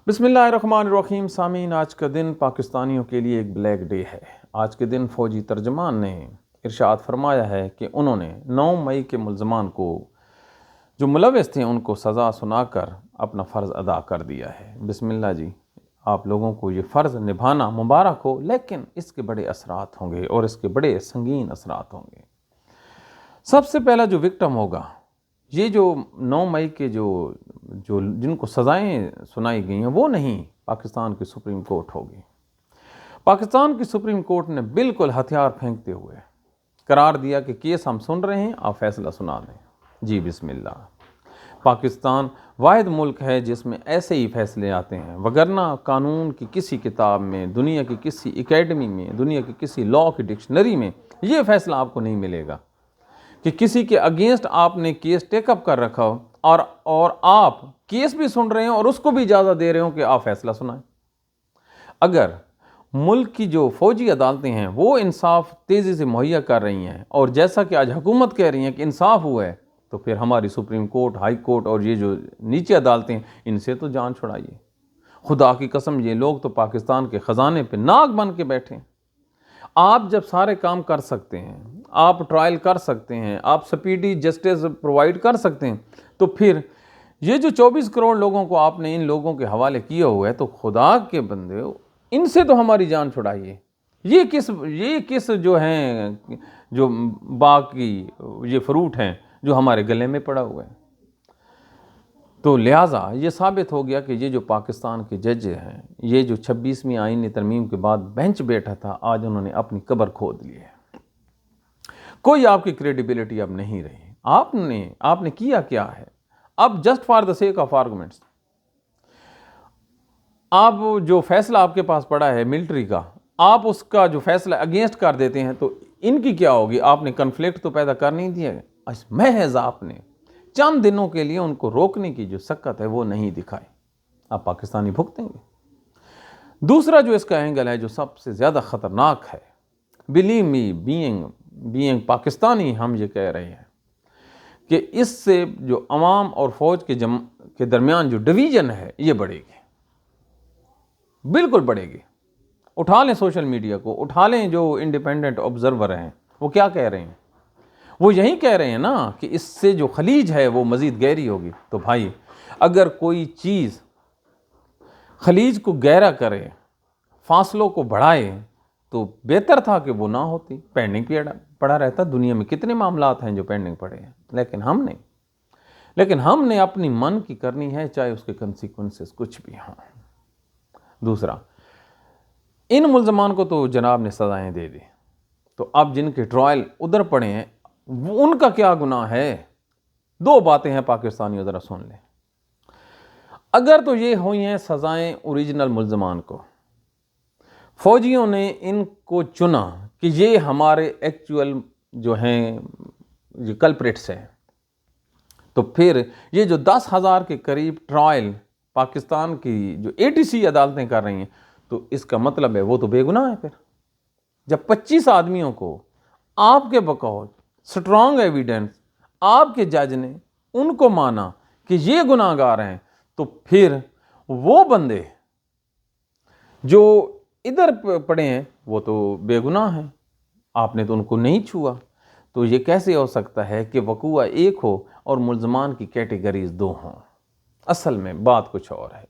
बिस्मिल्लाहिर्रहमानिर्रहीम। सामीन, आज का दिन पाकिस्तानियों के लिए एक ब्लैक डे है। आज के दिन फ़ौजी तर्जमान ने इरशाद फरमाया है कि उन्होंने 9 मई के मुल्ज़मान को जो मुलविस थे उनको सज़ा सुनाकर अपना फ़र्ज़ अदा कर दिया है। बिस्मिल्लाह जी, आप लोगों को ये फ़र्ज़ निभाना मुबारक हो, लेकिन इसके बड़े असरात होंगे और इसके बड़े संगीन असरात होंगे। सबसे पहला जो विक्टिम होगा, ये जो 9 मई के जो जो जिनको सज़ाएं सुनाई गई हैं वो नहीं, पाकिस्तान की सुप्रीम कोर्ट होगी। पाकिस्तान की सुप्रीम कोर्ट ने बिल्कुल हथियार फेंकते हुए करार दिया कि केस हम सुन रहे हैं, आप फैसला सुना दें। जी बिस्मिल्लाह। पाकिस्तान वाहिद मुल्क है जिसमें ऐसे ही फैसले आते हैं, वगरना कानून की किसी किताब में, दुनिया की किसी एकेडमी में, दुनिया की किसी लॉ की डिक्शनरी में ये फैसला आपको नहीं मिलेगा कि किसी के अगेंस्ट आपने केस टेकअप कर रखा हो और आप केस भी सुन रहे हैं और उसको भी इजाज़त दे रहे हो कि आप फैसला सुनाएं। अगर मुल्क की जो फौजी अदालतें हैं वो इंसाफ तेज़ी से मुहैया कर रही हैं और जैसा कि आज हुकूमत कह रही है कि इंसाफ हुआ है, तो फिर हमारी सुप्रीम कोर्ट, हाई कोर्ट और ये जो नीचे अदालतें हैं, इनसे तो जान छुड़ाइए। खुदा की कसम, ये लोग तो पाकिस्तान के ख़जाने पे नाग बन के बैठे हैं। आप जब सारे काम कर सकते हैं, आप ट्रायल कर सकते हैं, आप स्पीडी जस्टिस प्रोवाइड कर सकते हैं, तो फिर ये जो 24 करोड़ लोगों को आपने इन लोगों के हवाले किया हुआ है, तो खुदा के बंदे, इनसे तो हमारी जान छुड़ाइए। ये किस जो हैं, जो बाकी ये फ्रूट हैं जो हमारे गले में पड़ा हुआ है। तो लिहाजा ये साबित हो गया कि ये जो पाकिस्तान के जज हैं, ये जो 26वीं आईनी तरमीम के बाद बेंच बैठा था, आज उन्होंने अपनी कब्र खोद ली है। कोई आपकी क्रेडिबिलिटी अब नहीं रही। आपने किया क्या है? अब just for the sake of arguments, आप जो फैसला आपके पास पड़ा है मिलिट्री का, आप उसका जो फैसला अगेंस्ट कर देते हैं, तो इनकी क्या होगी? आपने कन्फ्लिक्ट तो पैदा कर नहीं दिया, महज आपने चंद दिनों के लिए उनको रोकने की जो सकत है वो नहीं दिखाई। आप पाकिस्तानी भुगतेंगे। दूसरा जो इसका एंगल है, जो सबसे ज़्यादा ख़तरनाक है, बिलीव मी, बीइंग पाकिस्तानी, हम ये कह रहे हैं कि इससे जो अवाम और फौज के दरमियान जो डिवीज़न है ये बढ़ेगी, बिल्कुल बढ़ेगी। उठा लें सोशल मीडिया को, उठा लें जो इंडिपेंडेंट ऑब्जर्वर हैं, वो क्या कह रहे हैं? वो यही कह रहे हैं ना कि इससे जो खलीज है वो मज़ीद गहरी होगी। तो भाई, अगर कोई चीज़ खलीज को गहरा करे, फासलों को बढ़ाए, तो बेहतर था कि वो ना होती, पेंडिंग पड़ा रहता। दुनिया में कितने मामलात हैं जो पेंडिंग पड़े हैं, लेकिन हमने अपनी मन की करनी है, चाहे उसके कंसिक्वेंसेस कुछ भी हों। दूसरा, इन मुल्ज़मान को तो जनाब ने सज़ाएं दे दी, तो अब जिनके ट्रायल उधर पड़े हैं उनका क्या गुनाह है? 2 बातें हैं पाकिस्तानियों, ज़रा सुन लें। अगर तो ये हुई हैं सज़ाएं ओरिजिनल मुल्ज़मान को, फ़ौजियों ने इनको चुना कि ये हमारे एक्चुअल जो हैं ये कल्प्रिट्स हैं, तो फिर ये जो 10,000 के करीब ट्रायल पाकिस्तान की जो ATC अदालतें कर रही हैं, तो इसका मतलब है वो तो बेगुनाह है। फिर जब 25 आदमियों को आपके बकौल स्ट्रॉन्ग एविडेंस, आपके जज ने उनको माना कि ये गुनाहगार हैं, तो फिर वो बंदे जो इधर पड़े हैं वो तो बेगुनाह हैं, आपने तो उनको नहीं छुआ। तो ये कैसे हो सकता है कि वकूआ एक हो और मुल्ज़मान की कैटेगरीज 2 हों? असल में बात कुछ और है।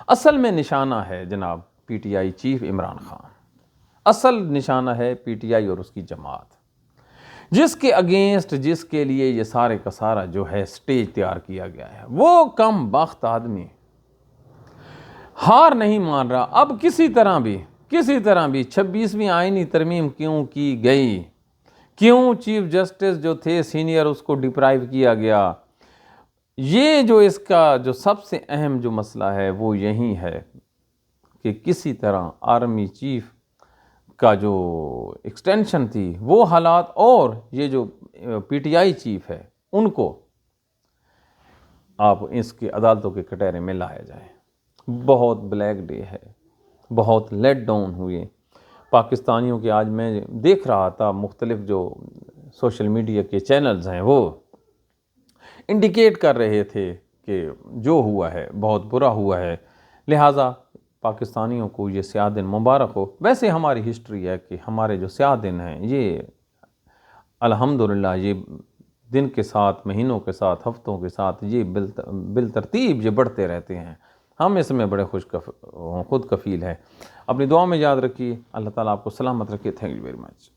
असल में निशाना है जनाब PTI चीफ इमरान खान, असल निशाना है PTI और उसकी जमात, जिसके अगेंस्ट, जिसके लिए ये सारे का सारा जो है स्टेज तैयार किया गया है। वो कम बख्त आदमी हार नहीं मान रहा। अब किसी तरह भी 26वीं आईनी तरमीम क्यों की गई, क्यों चीफ जस्टिस जो थे सीनियर उसको डिप्राइव किया गया, ये जो इसका जो सबसे अहम जो मसला है वो यही है कि किसी तरह आर्मी चीफ का जो एक्सटेंशन थी वो हालात, और ये जो PTI चीफ है उनको आप इसकी अदालतों के कटहरे में लाया जाए। बहुत ब्लैक डे है, बहुत लेट डाउन हुए पाकिस्तानियों के। आज मैं देख रहा था मुख्तलिफ जो सोशल मीडिया के चैनल्स हैं वो इंडिकेट कर रहे थे कि जो हुआ है बहुत बुरा हुआ है, लिहाजा पाकिस्तानियों को ये स्याह दिन मुबारक हो। वैसे हमारी हिस्ट्री है कि हमारे जो स्याह दिन हैं ये अल्हम्दुलिल्लाह ये दिन के साथ, महीनों के साथ, हफ्तों के साथ ये बिल तरतीब ये बढ़ते रहते हैं। हम इसमें बड़े खुद कफ़ील हैं। अपनी दुआ में याद रखिए। अल्लाह ताला आपको सलामत रखिए। Thank you very much.